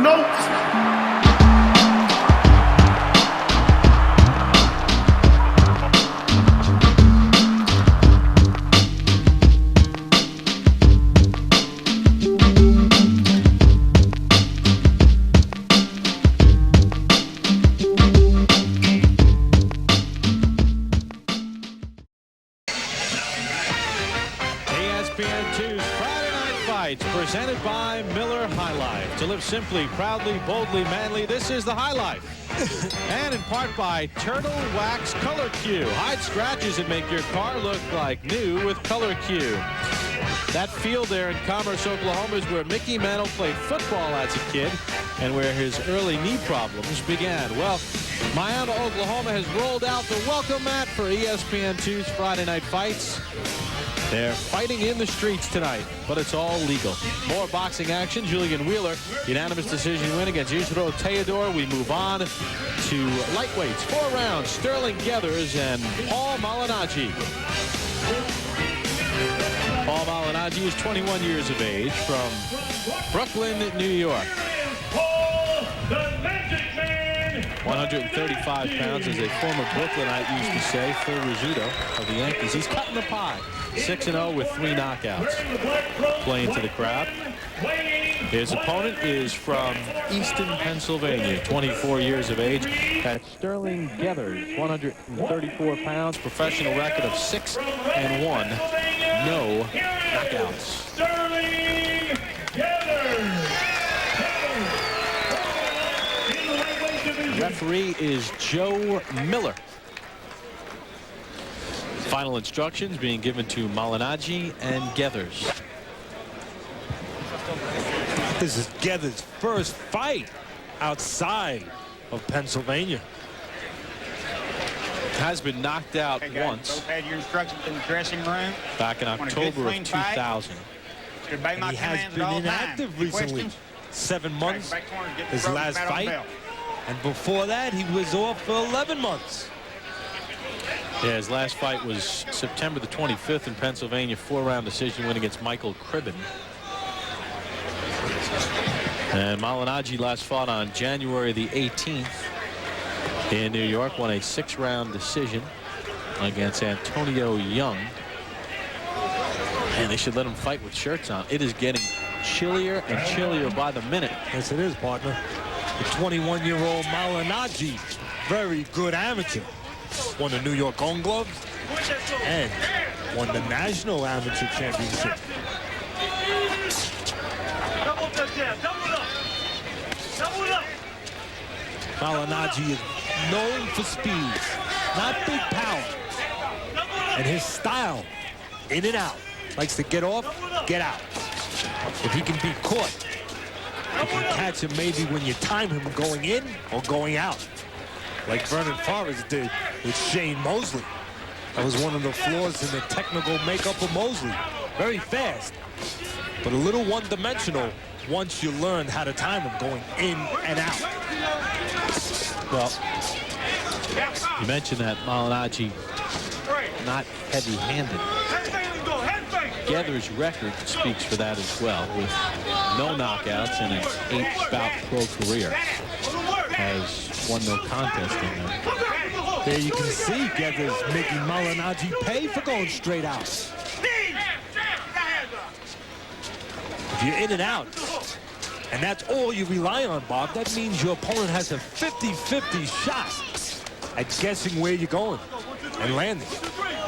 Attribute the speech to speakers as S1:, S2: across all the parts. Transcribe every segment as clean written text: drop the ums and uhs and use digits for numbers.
S1: notes.
S2: ESPN 2's Friday Night Fights, presented by Miller High Life. To live simply, proudly, boldly, manly, this is the High Life. And in part by Turtle Wax Color Q. Hide scratches and make your car look like new with Color Q. That field there in Commerce, Oklahoma is where Mickey Mantle played football as a kid and where his early knee problems began. Well, Miami, Oklahoma has rolled out the welcome mat for ESPN 2's Friday Night Fights. They're fighting in the streets tonight, but it's all legal. More boxing action. Julian Wheeler, unanimous decision win against Yusro Teodor. We move on to lightweights. 4 rounds. Sterling Geathers and Paulie Malignaggi. Paulie Malignaggi is 21 years of age from Brooklyn, New York. 135 pounds, as a former Brooklynite used to say, Phil Rizzuto of the Yankees. He's cutting the pie. 6-0 with 3 knockouts. Playing to the crowd. His opponent is from Easton, Pennsylvania, 24 years of age. That's Sterling Geathers, 134 pounds, professional record of 6-1, no knockouts.
S3: Sterling Geathers.
S2: Referee is Joe Miller. Final instructions being given to Malignaggi and Geathers.
S4: This is Geathers' first fight outside of Pennsylvania.
S2: Has been knocked out once.
S5: Both had your instructions in the dressing room.
S2: Back in October of 2000.
S4: And he has been inactive recently. 7 months, his last fight. And before that, he was off for 11 months.
S2: Yeah, his last fight was September the 25th in Pennsylvania, 4-round decision win against Michael Cribben. And Malignaggi last fought on January the 18th in New York, won a 6-round decision against Antonio Young. And they should let him fight with shirts on. It is getting chillier and chillier by the minute.
S4: Yes, it is, partner. The 21-year-old Malignaggi, very good amateur. Won the New York Gold Gloves and won the National Amateur Championship. Malignaggi is known for speed, not big power. And his style, in and out. Likes to get off, get out. If he can be caught, you can catch him maybe when you time him going in or going out, like Vernon Forrest did with Shane Mosley. That was one of the flaws in the technical makeup of Mosley. Very fast, but a little one-dimensional once you learn how to time him going in and out.
S2: Well, you mentioned that Malignaggi not heavy-handed. Geathers' record speaks for that as well, with no knockouts and an 8-bout pro career. Has won no contest in there.
S4: There you can see Geathers making Malignaggi pay for going straight out. If you're in and out, and that's all you rely on, Bob, that means your opponent has a 50-50 shot at guessing where you're going and landing.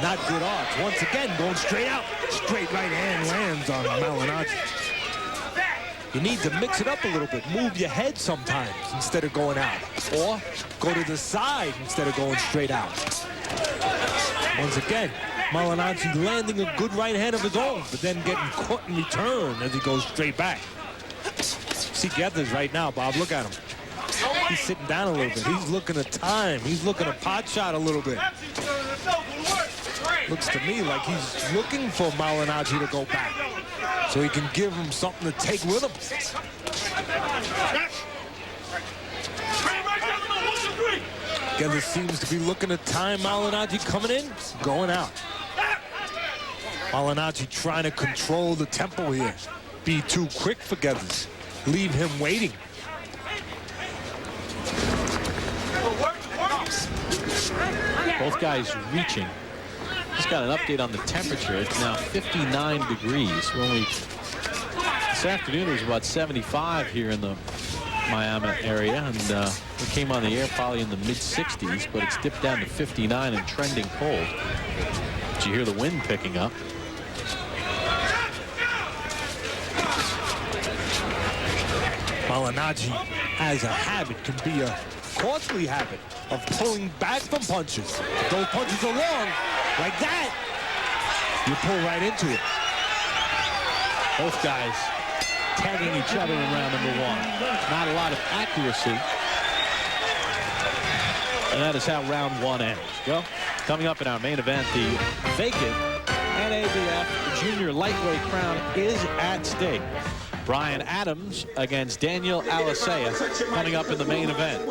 S4: Not good odds. Once again, going straight out. Straight right hand lands on Malignaggi. You need to mix it up a little bit. Move your head sometimes instead of going out. Or go to the side instead of going straight out. Once again, Malignaggi landing a good right hand of his own, but then getting caught in return as he goes straight back. See Geathers right now, Bob. Look at him. He's sitting down a little bit. He's looking at time. He's looking at pot shot a little bit. Looks to me like he's looking for Malignaggi to go back so he can give him something to take with him. Geathers seems to be looking at time. Malignaggi coming in, going out. Malignaggi trying to control the tempo here. Be too quick for Geathers. Leave him waiting.
S2: Both guys reaching. Just got an update on the temperature. It's now 59 degrees. This afternoon it was about 75 here in the Miami area, and we came on the air probably in the mid-60s, but it's dipped down to 59 and trending cold. Did you hear the wind picking up?
S4: Malignaggi has a habit, can be a costly habit, of pulling back from punches. If those punches are long, like that, you pull right into it.
S2: Both guys tagging each other in round number 1. Not a lot of accuracy. And that is how round 1 ends. Go. Coming up in our main event, the vacant NABF junior lightweight crown is at stake. Brian Adams against Daniel Alicea coming up in the main event.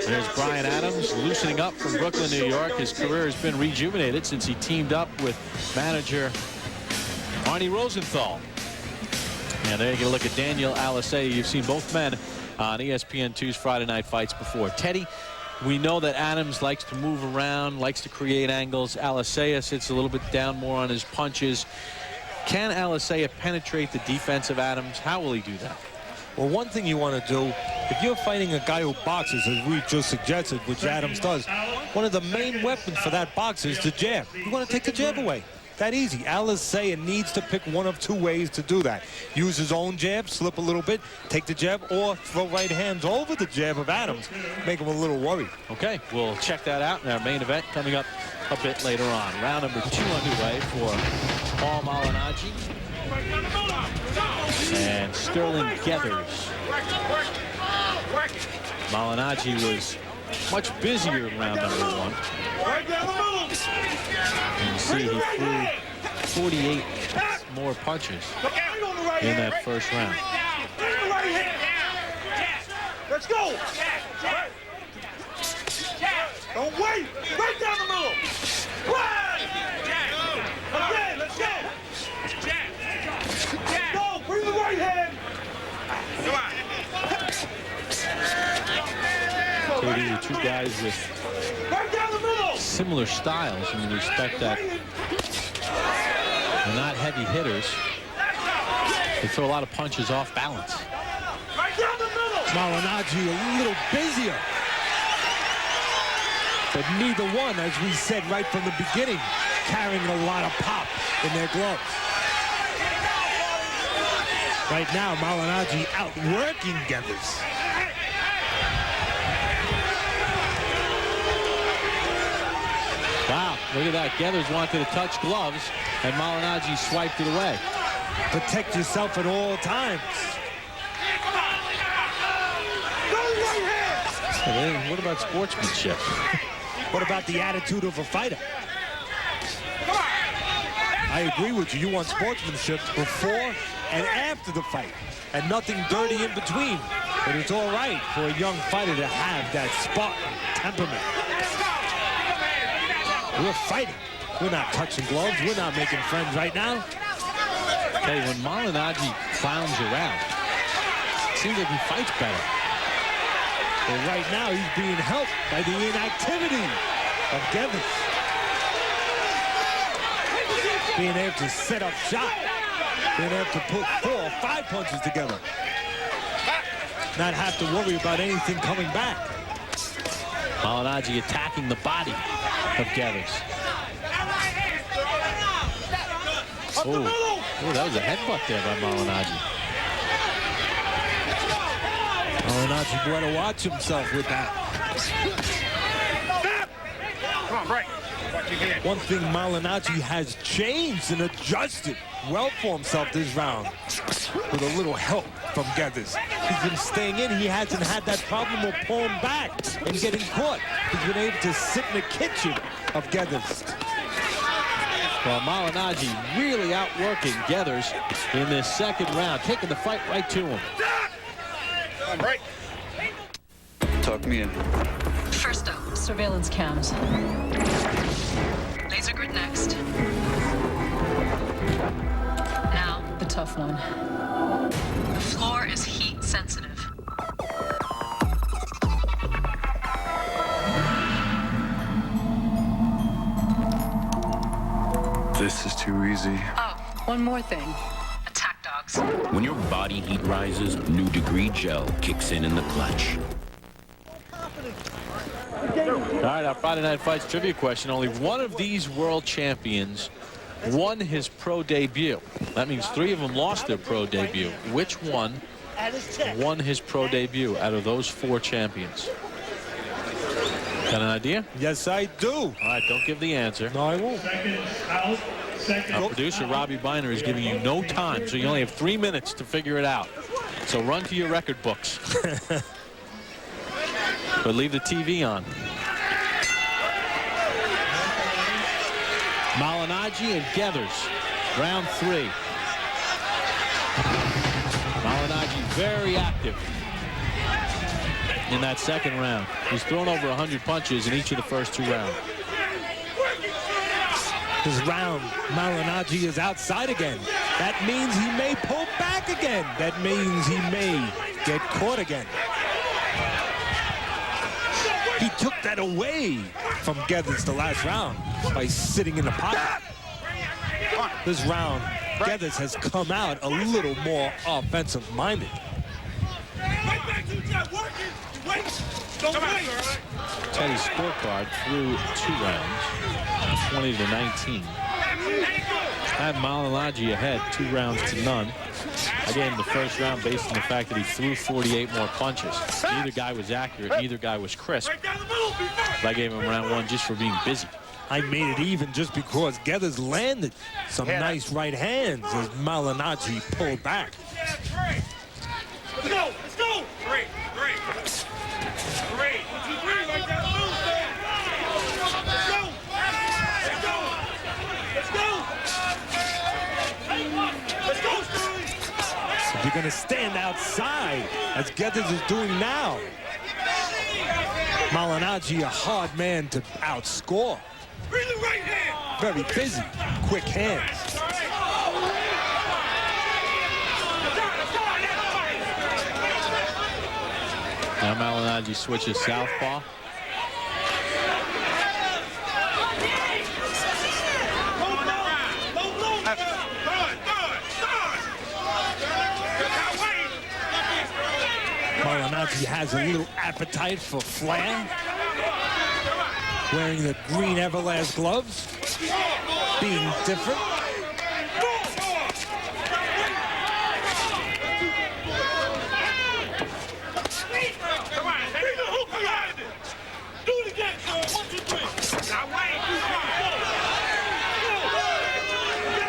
S2: There's Brian Adams loosening up from Brooklyn, New York. His career has been rejuvenated since he teamed up with manager Arnie Rosenthal. And there you get a look at Daniel Alicea. You've seen both men on ESPN2's Friday Night Fights before. Teddy, we know that Adams likes to move around, likes to create angles. Alicea sits a little bit down more on his punches. Can Alicea penetrate the defense of Adams? How will he do that?
S4: Well, one thing you want to do, if you're fighting a guy who boxes, as we just suggested, which Adams does, one of the main weapons for that box is the jab. You want to take the jab away. That easy. Alicea needs to pick one of 2 ways to do that. Use his own jab, slip a little bit, take the jab, or throw right hands over the jab of Adams, make him a little worried.
S2: Okay, we'll check that out in our main event coming up a bit later on. Round number 2 underway for Paulie Malignaggi and Sterling Geathers. Malignaggi was much busier in round number 1. And you see he threw 48 more punches in that first round.
S3: Let's go! Don't wait! Right down the middle! Again, let's go! Go! Bring the right hand!
S2: So these are 2 guys with similar styles in the respect that they're not heavy hitters. They throw a lot of punches off balance.
S4: Malignaggi a little busier. But neither one, as we said right from the beginning, carrying a lot of pop in their gloves. Right now, Malignaggi outworking Geathers.
S2: Wow, look at that. Geathers wanted to touch gloves, and Malignaggi swiped it away.
S4: Protect yourself at all times.
S2: What about sportsmanship?
S4: What about the attitude of a fighter? I agree with you. You want sportsmanship before and after the fight, and nothing dirty in between. But it's all right for a young fighter to have that Spartan temperament. We're fighting. We're not touching gloves. We're not making friends right now.
S2: Hey, when Malignaggi clowns around, it seems like he fights better.
S4: But right now, he's being helped by the inactivity of Devin. Being able to set up shot. Being able to put 4 or 5 punches together. Not have to worry about anything coming back.
S2: Malignaggi attacking the body of Geathers. Oh, that was a headbutt there by Malignaggi.
S4: Malignaggi better watch himself with that.
S5: Come on, break.
S4: One thing Malignaggi has changed and adjusted well for himself this round with a little help from Geathers. He's been staying in. He hasn't had that problem of pulling back and getting caught. He's been able to sit in the kitchen of Geathers.
S2: Well, Malignaggi really outworking Geathers in this second round, taking the fight right to him.
S5: Come on, break.
S1: Talk me in.
S6: First up, surveillance cams. Laser grid next. Now, the tough one. The floor is heat sensitive.
S1: easy.
S6: Oh, one more thing. Attack dogs.
S7: When your body heat rises, new Degree Gel kicks in the clutch.
S2: All right, our Friday Night Fights trivia question. Only one of these world champions won his pro debut. That means 3 of them lost their pro debut. Which one won his pro debut out of those 4 champions? Got an idea?
S4: Yes, I do.
S2: All right, don't give the answer.
S4: No, I won't.
S2: Our producer, Robbie Biner, is giving you no time, so you only have 3 minutes to figure it out. So run to your record books. But leave the TV on. Malignaggi and Geathers, round 3. Malignaggi very active in that second round. He's thrown over 100 punches in each of the first 2 rounds.
S4: This round, Malignaggi is outside again. That means he may pull back again. That means he may get caught again. He took that away from Geathers the last round by sitting in the pocket. This round, Geathers has come out a little more offensive-minded.
S2: Teddy's scorecard through 2 rounds, 20-19. Had Malignaggi ahead 2 rounds to none. I gave him the first round based on the fact that he threw 48 more punches. Neither guy was accurate, neither guy was crisp. But I gave him round 1 just for being busy.
S4: I made it even just because Geathers landed some nice right hands as Malignaggi pulled back.
S3: Let's go! Let's go! 3, 3. 3. 1, 2, 3. Right down the middle, man. Let's go! Let's go! Let's go! Let's go, Sterling!
S4: If you're going to stand outside, as Geathers is doing now, Malignaggi a hard man to outscore.
S3: Bring the right hand!
S4: Very busy, quick hands.
S2: Now Malignaggi switches southpaw.
S4: Malignaggi has a little appetite for flair. Wearing the green Everlast gloves. Being different.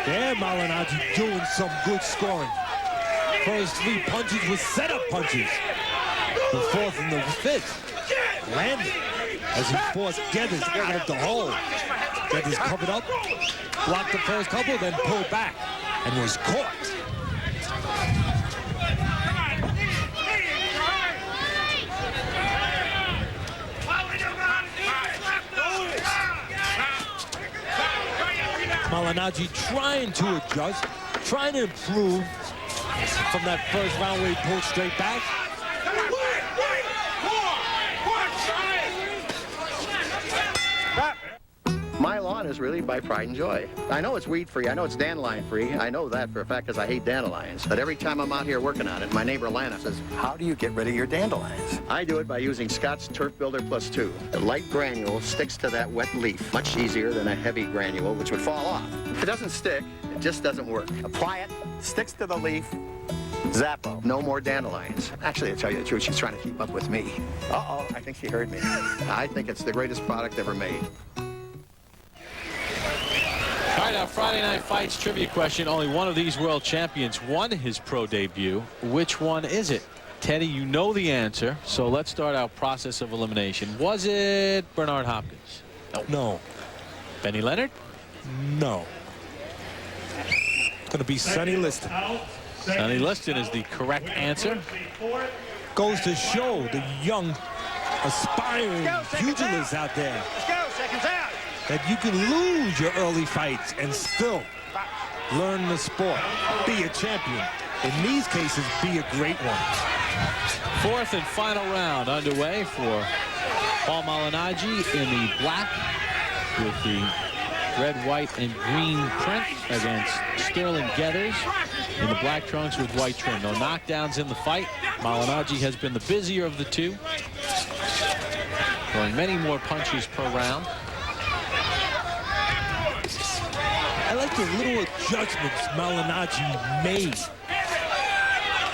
S4: Yeah, Malignaggi doing some good scoring. First 3 punches were setup punches. The 4th and the 5th landed as he forced Geathers out of the hole. Geathers covered up, blocked the first couple, then pulled back and was caught. Malignaggi trying to adjust, trying to improve from that first round where he pulled straight back.
S8: My lawn is really by pride and joy. I know it's weed-free. I know it's dandelion-free. I know that for a fact because I hate dandelions. But every time I'm out here working on it, my neighbor Lana says, "How do you get rid of your dandelions?" I do it by using Scott's Turf Builder Plus 2. The light granule sticks to that wet leaf much easier than a heavy granule, which would fall off. If it doesn't stick, it just doesn't work. Apply it, sticks to the leaf, Zappo. No more dandelions. Actually, to tell you the truth, she's trying to keep up with me. Uh-oh, I think she heard me. I think it's the greatest product ever made.
S2: All right, our Friday Night Fights trivia question. Only one of these world champions won his pro debut. Which one is it? Teddy, you know the answer, so let's start our process of elimination. Was it Bernard Hopkins?
S4: No.
S2: Benny Leonard?
S4: No. It's going to be Sonny Liston.
S2: Sonny Liston is the correct answer.
S4: Goes to show the young, aspiring pugilists out there
S3: Let's go, seconds out.
S4: that you can lose your early fights and still learn the sport, be a champion. In these cases, be a great one.
S2: 4th and final round underway for Paul Malignaggi in the black with the red, white, and green print against Sterling Geathers in the black trunks with white trim. No knockdowns in the fight. Malignaggi has been the busier of the two, throwing many more punches per round.
S4: I like the little adjustments Malignaggi made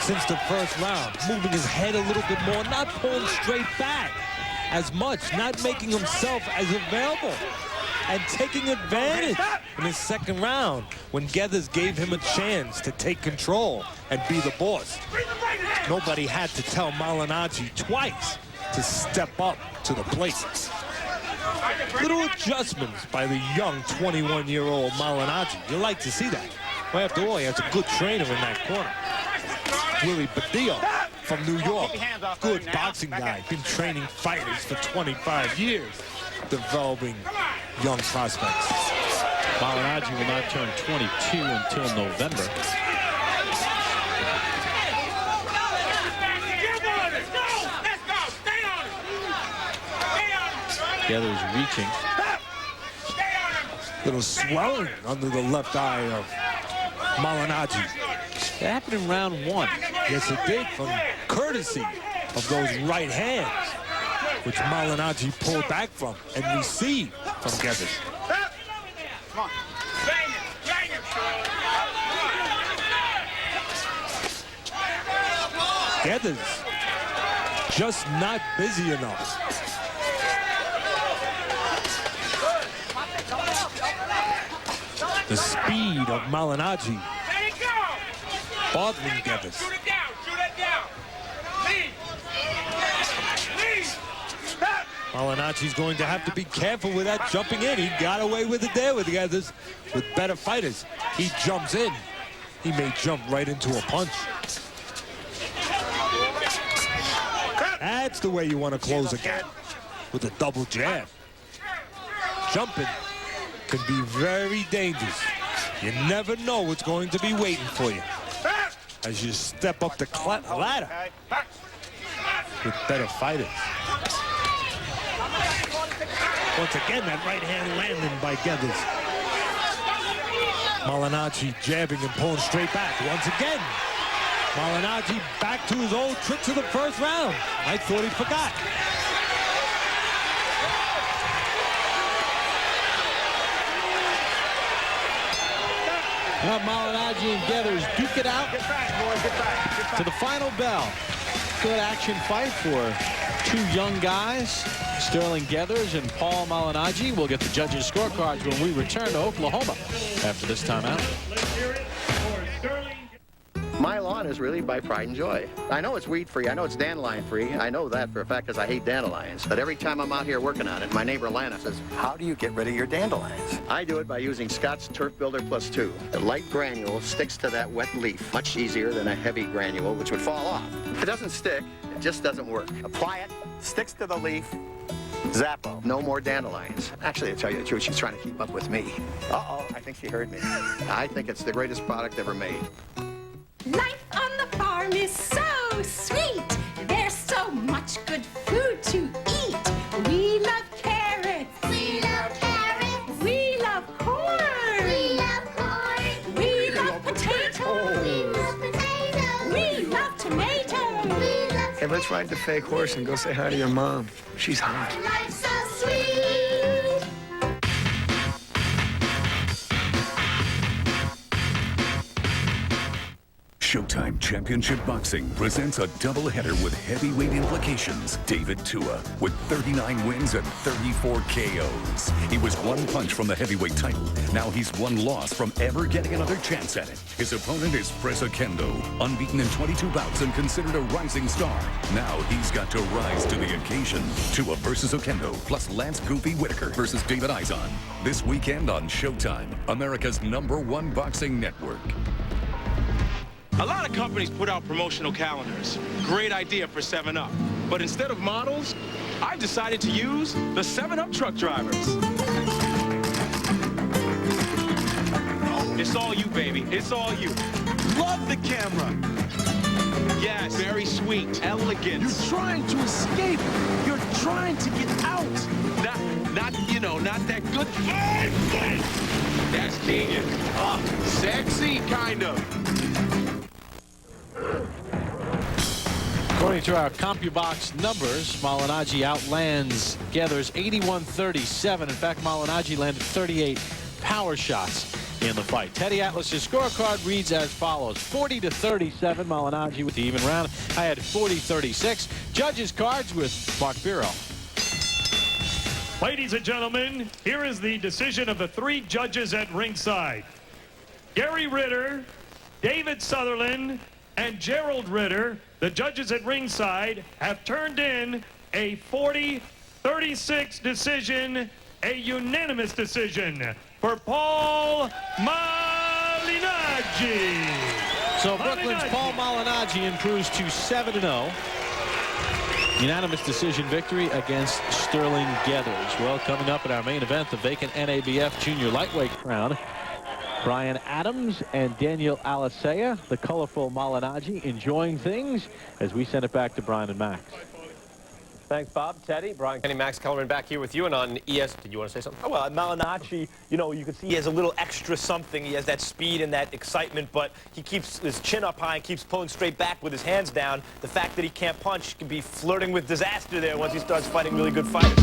S4: since the first round, moving his head a little bit more, not pulling straight back as much, not making himself as available, and taking advantage in his second round when Geathers gave him a chance to take control and be the boss. Nobody had to tell Malignaggi twice to step up to the plate. Little adjustments by the young 21-year-old Malignaggi. You like to see that. Well, after all, he has a good trainer in that corner. Willie Badillo from New York. Good boxing guy. Been training fighters for 25 years. Developing young prospects.
S2: Malignaggi will not turn 22 until November. Geathers reaching.
S4: Little swelling under the left eye of Malignaggi.
S2: That happened in round one.
S4: Yes, it did, from courtesy of those right hands, which Malignaggi pulled back from and received from Geathers.
S5: Come on.
S4: Geathers just not busy enough. The speed of Malignaggi bothering Geathers.
S3: Shoot it down. Shoot it down. Lead.
S4: Malignaggi's going to have to be careful with that jumping in. He got away with it there with Geathers. With better fighters, he jumps in. He may jump right into a punch. That's the way you want to close a gap, with a double jab. Jumping can be very dangerous. You never know what's going to be waiting for you as you step up the ladder with better fighters. Once again, that right hand landing by Geathers. Malignaggi jabbing and pulling straight back. Once again, Malignaggi back to his old tricks of the first round. I thought he forgot.
S2: Now Malignaggi and Geathers duke it out.
S5: Get back, boys. Get back. Get back.
S2: To the final bell. Good action fight for two young guys, Sterling Geathers and Paul Malignaggi. We'll get the judges' scorecards when we return to Oklahoma after this timeout.
S8: My lawn is really by pride and joy. I know it's weed-free. I know it's dandelion-free. I know that for a fact because I hate dandelions. But every time I'm out here working on it, my neighbor Lana says, how do you get rid of your dandelions? I do it by using Scott's Turf Builder Plus 2. The light granule sticks to that wet leaf much easier than a heavy granule, which would fall off. If it doesn't stick, it just doesn't work. Apply it, sticks to the leaf, Zappo. No more dandelions. Actually, to tell you the truth, she's trying to keep up with me. Uh-oh, I think she heard me. I think it's the greatest product ever made.
S9: Life on the farm is so sweet. There's so much good food to eat. We love carrots.
S10: We love carrots.
S9: We love corn.
S10: We love corn.
S9: We love potatoes.
S10: We love potatoes.
S9: We love tomatoes.
S10: We love
S11: Hey, let's ride the fake horse and go say hi to your mom. She's hot.
S10: Life's so sweet.
S12: Showtime Championship Boxing presents a doubleheader with heavyweight implications. David Tua with 39 wins and 34 KOs. He was one punch from the heavyweight title. Now he's one loss from ever getting another chance at it. His opponent is Presa Kendo, unbeaten in 22 bouts and considered a rising star. Now he's got to rise to the occasion. Tua versus Okendo, plus Lance Goofy Whitaker versus David Izon. This weekend on Showtime, America's #1 boxing network.
S3: A lot of companies put out promotional calendars. Great idea for 7-Up. But instead of models, I've decided to use the 7-Up truck drivers. It's all you, baby. It's all you. Love the camera.
S1: Yes, very sweet, elegant.
S5: You're trying to escape. You're trying to get out.
S1: Not that good. That's genius. Sexy, kind of.
S2: According to our CompuBox numbers, Malignaggi outlands Geathers 81-37. In fact, Malignaggi landed 38 power shots in the fight. Teddy Atlas's scorecard reads as follows: 40-37, Malignaggi with the even round. I had 40-36. Judges' cards with Mark Biro.
S3: Ladies and gentlemen, here is the decision of the 3 judges at ringside. Gary Ritter, David Sutherland, and Gerald Ritter, the judges at ringside, have turned in a 40-36 decision, a unanimous decision for Paulie Malignaggi.
S2: So Brooklyn's Paul Malignaggi improves to 7-0. Unanimous decision victory against Sterling Geathers. Well, coming up in our main event, the vacant NABF junior lightweight crown. Brian Adams and Daniel Alicea, the colorful Malignaggi, enjoying things as we send it back to Brian and Max.
S13: Thanks, Bob. Teddy, Brian, Kenny, Max Kellerman back here with you, and on ES. Did you want to say something?
S14: Oh, well, Malignaggi, you know, you can see he has a little extra something. He has that speed and that excitement, but he keeps his chin up high and keeps pulling straight back with his hands down. The fact that he can't punch could be flirting with disaster there once he starts fighting really good fighters.